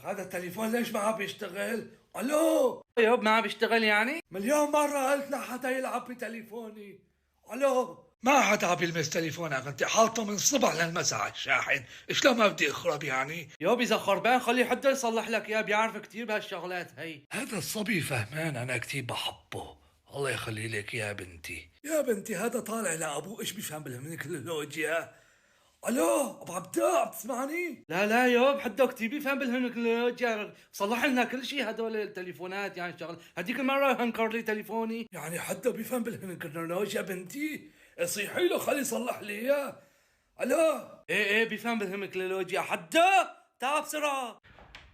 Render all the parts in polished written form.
هذا التليفون ليش ما عم بيشتغل؟ الو. ياب ما عم بيشتغل يعني؟ مليون مرة قلت لا حدا يلعب بتليفوني. الو. ما حدا عم يلمس تليفونك، انت حاطه من الصبح للمساء على الشاحن، شلون ما بدي اخرب يعني؟ ياب اذا خربان خلي حدا يصلح لك اياه، بيعرف كثير بهالشغلات هي. هذا الصبي فهمان، انا كتير بحبه. الله يخلي لك يا بنتي. يا بنتي هذا طالع لابوه، ايش بيفهم بالتكنولوجيا؟ الو ابو عبداه، عم تسمعني؟ لا لا ياب حدا كثير بيفهم بالتكنولوجيا، صلح لنا كل شيء هدول التليفونات يعني شغل، هديك المره هنكر لي تليفوني. يعني حدا بيفهم بالتكنولوجيا بنتي؟ صيحي له خلي يصلح لي اياه. الو. ايه بيفهم بالتكنولوجيا حدا، تعال بسرعه.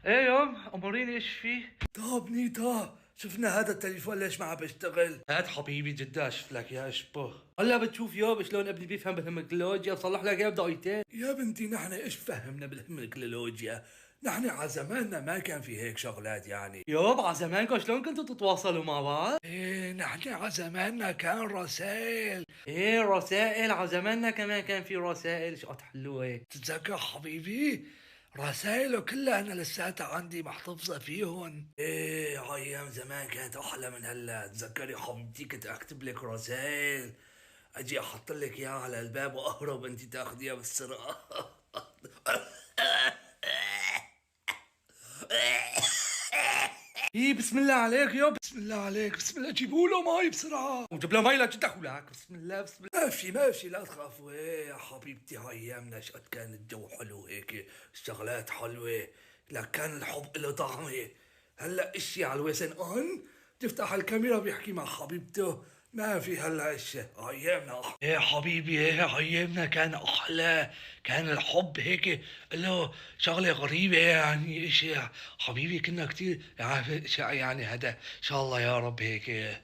ايه ياب اموريني ايش فيه؟ طابني طاب، شفنا هذا التليفون ليش ما عم بيشتغل؟ هات حبيبي جدا شفت لك يا اشبه. هلا بتشوف ياب شلون ابني بيفهم بالتكنولوجيا، بصلح لك اياه بدقيقتين. يا بنتي نحن ايش فهمنا بالتكنولوجيا؟ نحن على زماننا ما كان في هيك شغلات يعني. ياب على زمانكم شلون كنتوا تتواصلوا مع بعض؟ ايه نحن على زماننا كان رسائل. ايه رسائل، على زماننا كمان كان في رسائل، شقط حلوة. تتذكر حبيبي؟ رسائله كلها انا لساتها عندي محتفظة فيهم. ايه ايام زمان كانت احلى من هلا. تذكري حبيبتي كنت اكتب لك رسائل، اجي احط لك اياها على الباب واهرب انت تاخذيها بالسرقة. ايه بسم الله عليك ياب. بسم الله عليك، بسم الله، جيبوا له مي بسرعة. وجيب له مي لجدك ولك، بسم الله بسم الله. ماشي لا تخافوا. ايه يا حبيبتي هاي ايامنا شقد كان الجو حلو هيك، الشغلات حلوة، لك كان الحب له طعمة. هلا اشي على الوسن اون تفتح الكاميرا بيحكي مع حبيبته، ما في هلا اشي. ايامنا ايه يا حبيبي، ايه ايامنا كان احلى، كان الحب هيك له شغلة غريبة يعني. اشي حبيبي كنا كتير يعني هذا ان شاء الله يا رب هيك.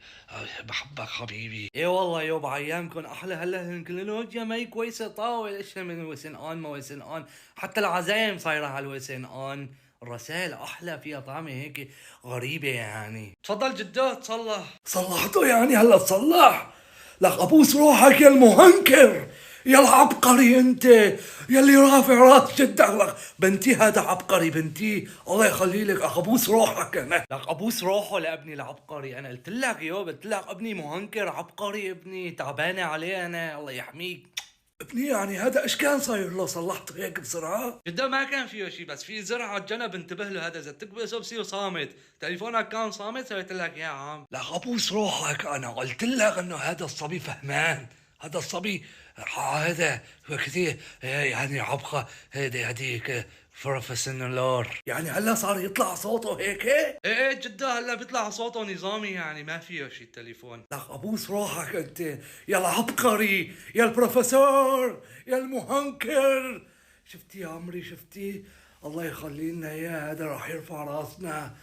بحبك حبيبي. ايه والله ياب ايامكم احلى، هلا التكنولوجيا ما هي كويسة طاول اشياء من وسن اون ما وسن اون، حتى العزايم صايرة على الوسن اون، الرسائل احلى فيها طعمة هيك غريبة يعني. تفضل جدو تصلح. صلحته يعني هلا تصلح؟ لك ابوس روحك يا المهنكر، يا العبقري انت، يلي رافع راس جدك. لك بنتي هذا عبقري بنتي، الله يخلي لك. ابوس روحك انا. لك ابوس روحه لابني العبقري، انا قلت لك يابا، قلت لك ابني مهنكر عبقري، ابني تعبانه عليه انا، الله يحميك. ابني يعني هذا ايش كان صاير له صلحته هيك بسرعه؟ جدا ما كان فيه شيء، بس في زرع على الجنب انتبه له، هذا اذا تكبسه بصير صامت، تليفونك كان صامت سويت لك يا عم. لك ابوس روحك، انا قلت لك انه هذا الصبي فهمان، هذا الصبي هذا كثير يعني عبقى. هديك بروفيسيونال يعني. هلا صار يطلع صوته هيك؟ ايه جدا هلا بيطلع صوته نظامي يعني ما فيه شيء التليفون. لك ابوس روحك انت، يا العبقري، يا البروفيسور، يا المهنكر. شفتي يا عمري شفتي؟ الله يخلي لنا اياه، هذا راح يرفع راسنا.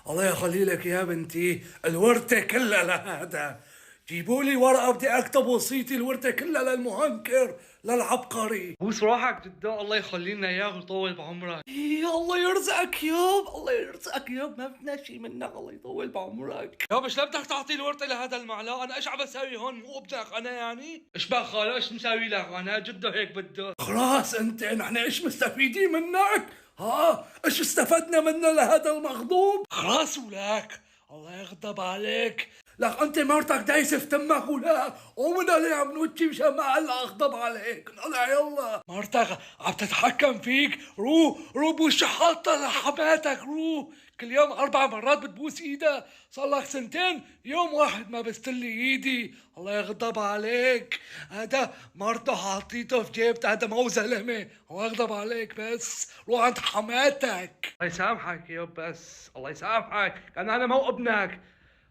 الله يخلي لك يا بنتي الورثه كلها لهذا. جيبوا لي ورقه بدي اكتب وصيتي، الورثه كلها للمهنكر، للعبقري. بوس روحك جدا الله يخلي لنا اياه ويطول بعمرك. يا الله يرزقك ياب، الله يرزقك ياب، ما بدنا شيء منك، الله يطول بعمرك. يابا شلون بدك تعطي الورثه لهذا المعلق؟ انا ايش عم بسوي هون؟ مو ابنك انا يعني؟ ايش بك خاله ايش مسوي لك انا؟ جده هيك بده. خلاص انت، نحن ايش مستفيدين منك؟ ها ايش استفدنا منه لهذا المغضوب؟ خلاص ولك، الله يغضب عليك. لك انت مرتك دايسه في تمك ولا؟ ومن اللي عم نوتشي مشان ما هلا اغضب عليك. طلع يلا، مرتك عم تتحكم فيك. رو بوش حاطه لحماتك، رو كل يوم 4 مرات بتبوس ايدها، صار لك سنتين يوم واحد ما بستلي ايدي. الله يغضب عليك، هذا مرته حاطيته في جيبته، هذا مو زلمه. الله يغضب عليك، بس روح عند حماتك. الله يسامحك يا بس الله يسامحك، كان انا مو ابنك.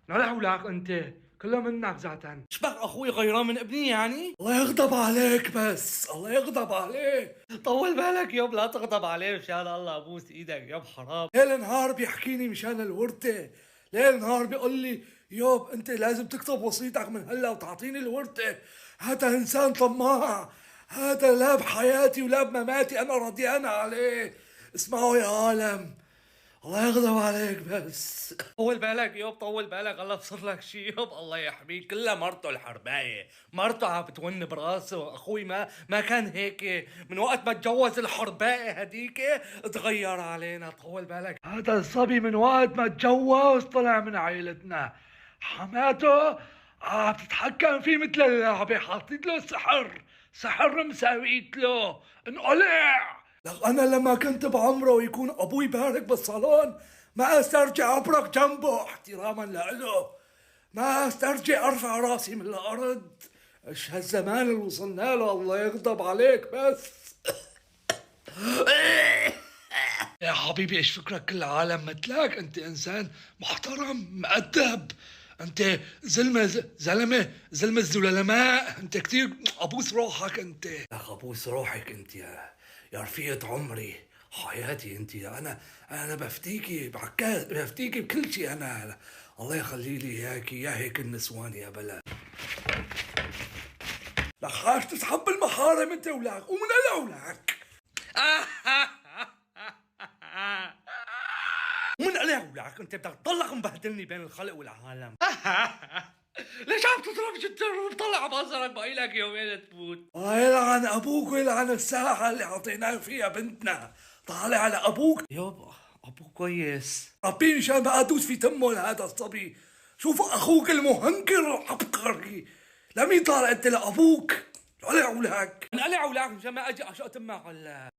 لا حولك انت كله منك ذاتا. شبك اخوي غيران من ابني يعني؟ الله يغضب عليك، بس الله يغضب عليك. طول بالك ياب لا تغضب عليه مشان الله، ابوس ايدك ياب حرام. ليل نهار بيحكيني مشان الورثة، ليل نهار بيقول لي يوب انت لازم تكتب وصيتك من هلا وتعطيني الورثة. هذا انسان طماع، هذا لا بحياتي ولا بمماتي انا رضيان عليه. اسمعوا يا عالم، الله يغضب عليك بس. طول بالك يوب، طول بالك، الله بصر لك شي يوب، الله يحميك. كلها مرته الحرباية، مرته عم بتون براسه. اخوي ما كان هيك من وقت ما تجوز الحرباية هديك تغير علينا. طول بالك. هذا الصبي من وقت ما تجوز طلع من عائلتنا. حماته عم تتحكم فيه مثل اللعبة، حاطيت له سحر مساويت له انقلع. لك انا لما كنت بعمره ويكون ابوي بارك بالصالون ما استرجع ابرك جنبه احتراما له، ما استرجع ارفع راسي من الارض. ايش هالزمان اللي وصلنا له، الله يغضب عليك بس. يا حبيبي ايش فكرك كل العالم مثلك؟ انت انسان محترم مؤدب، انت زلمه الزلماء، انت كثير ابوس روحك انت. لك ابوس روحك انت يا رفيقة عمري حياتي انت. انا بفتيكي بعكاز، بفتيكي بكل شيء. انا الله يخلي لي اياكي يا هيك النسوان يا بلا. لك خاش تسحب المحارم انت ولك ومن انا ولك. من انا ولك انت بدك تضلك مبهدلني بين الخلق والعالم. ليش عم تضرب جدا وبطلع بصرك بقيلك يومين تفوت؟ يلعن ابوك ويلعن الساحه اللي اعطيناك فيها بنتنا. طالع على ابوك. يابا ابو كويس. ربي مشان ما ادوس في تمه لهذا الصبي. شوف اخوك المهنكر العبقري لمين طالع انت لابوك؟ طالع ولك. من قلع ولك مشان ما اجي اشقط معك.